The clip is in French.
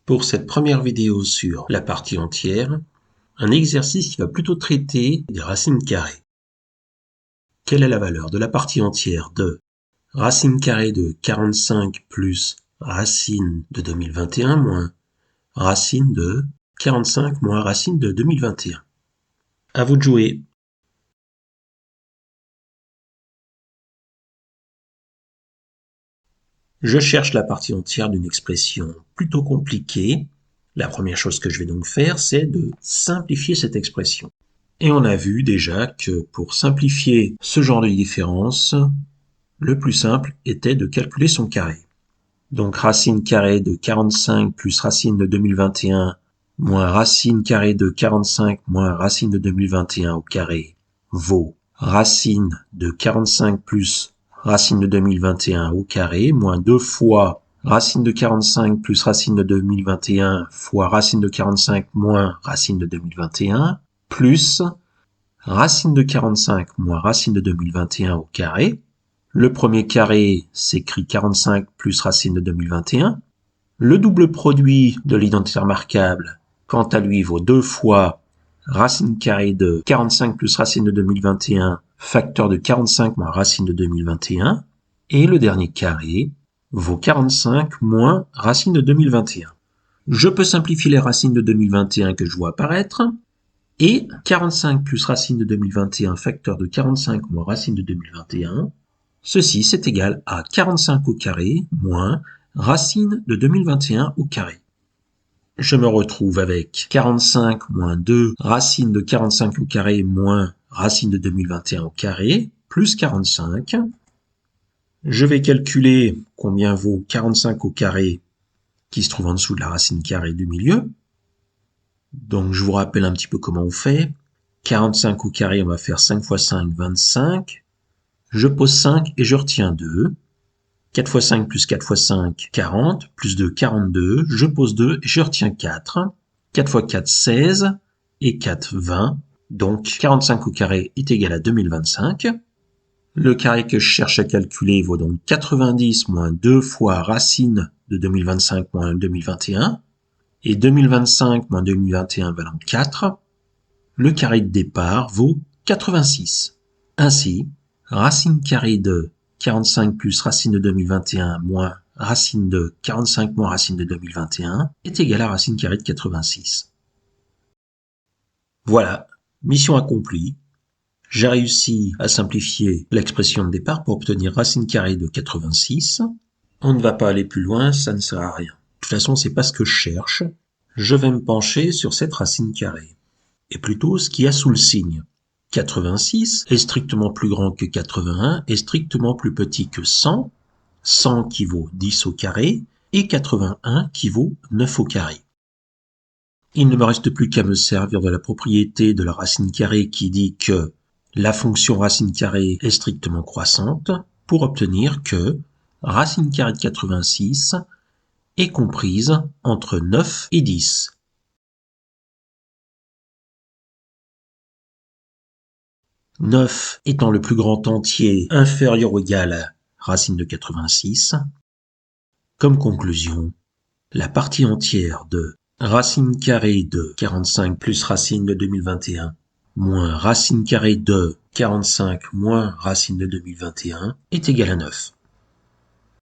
Pour cette première vidéo sur la partie entière, un exercice qui va plutôt traiter des racines carrées. Quelle est la valeur de la partie entière de racine carrée de 45 plus racine de 2021 moins racine de 45 moins racine de 2021? À vous de jouer. Je cherche la partie entière d'une expression plutôt compliquée. La première chose que je vais donc faire, c'est de simplifier cette expression. Et on a vu déjà que pour simplifier ce genre de différence, le plus simple était de calculer son carré. Donc racine carrée de 45 plus racine de 2021 moins racine carrée de 45 moins racine de 2021 au carré vaut racine de 45 plus racine de 2021 au carré moins 2 fois racine de 45 plus racine de 2021 fois racine de 45 moins racine de 2021 plus racine de 45 moins racine de 2021 au carré. Le premier carré s'écrit 45 plus racine de 2021. Le double produit de l'identité remarquable, quant à lui, vaut 2 fois racine carrée de 45 plus racine de 2021, facteur de 45 moins racine de 2021. Et le dernier carré vaut 45 moins racine de 2021. Je peux simplifier les racines de 2021 que je vois apparaître. Et 45 plus racine de 2021, facteur de 45 moins racine de 2021, ceci c'est égal à 45 au carré moins racine de 2021 au carré. Je me retrouve avec 45 moins 2 racine de 45 au carré moins racine de 2021 au carré, plus 45. Je vais calculer combien vaut 45 au carré qui se trouve en dessous de la racine carrée du milieu. Donc je vous rappelle un petit peu comment on fait. 45 au carré, on va faire 5 fois 5, 25. Je pose 5 et je retiens 2. 4 fois 5 plus 4 fois 5, 40. Plus 2, 42. Je pose 2 et je retiens 4. 4 fois 4, 16. Et 4, 20. Donc 45 au carré est égal à 2025. Le carré que je cherche à calculer vaut donc 90 moins 2 fois racine de 2025 moins 2021. Et 2025 moins 2021 valant 4. Le carré de départ vaut 86. Ainsi, racine carrée de 45 plus racine de 2021 moins racine de 45 moins racine de 2021 est égal à racine carrée de 86. Voilà, mission accomplie. J'ai réussi à simplifier l'expression de départ pour obtenir racine carrée de 86. On ne va pas aller plus loin, ça ne sert à rien. De toute façon, c'est pas ce que je cherche. Je vais me pencher sur cette racine carrée. Et plutôt ce qu'il y a sous le signe. 86 est strictement plus grand que 81 et strictement plus petit que 100, 100 qui vaut 10 au carré et 81 qui vaut 9 au carré. Il ne me reste plus qu'à me servir de la propriété de la racine carrée qui dit que la fonction racine carrée est strictement croissante pour obtenir que racine carrée de 86 est comprise entre 9 et 10. « 9 étant le plus grand entier inférieur ou égal à racine de 86. Comme conclusion, la partie entière de racine carrée de 45 plus racine de 2021 moins racine carrée de 45 moins racine de 2021 est égale à 9.